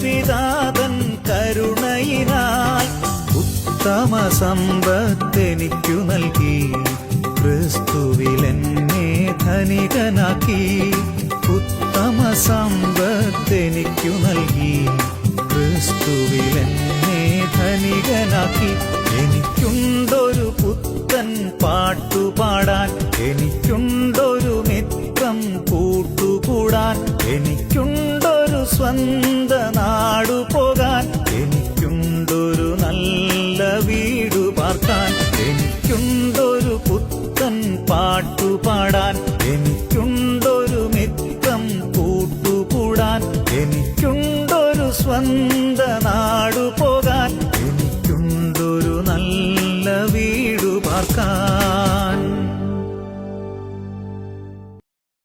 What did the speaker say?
പിതാതൻ കരുണയിനാൽ ഉത്തമ സമ്പത്തെനിക്കു നൽകി. ക്രിസ്തുവിലെന്നെ ധനികനാക്കി. ഉത്തമ സമ്പത്തെനിക്കു നൽകി. ക്രിസ്തുവിലെന്നെ ധനികനാക്കി. എനിക്കുണ്ടൊരു പുത്തൻ പാട്ടുപാടാൻ, എനിക്കുണ്ടൊരു മിത്രം കൂട്ടുകൂടാൻ, എനിക്കുണ്ടൊരു സ്വന്ത നാടു പോകാൻ, എനിക്കുണ്ടൊരു നല്ല വീടു പാർക്കാൻ, എനിക്കുണ്ടൊരു പുത്തൻ പാട്ടുപാടാൻ, എനിക്കുണ്ടൊരു മിത്രം കൂട്ടുകൂടാൻ, എനിക്കുണ്ടൊരു സ്വന്ത നാടു പോകാൻ, എനിക്കുണ്ടൊരു നല്ല വീടു പാർക്കാൻ.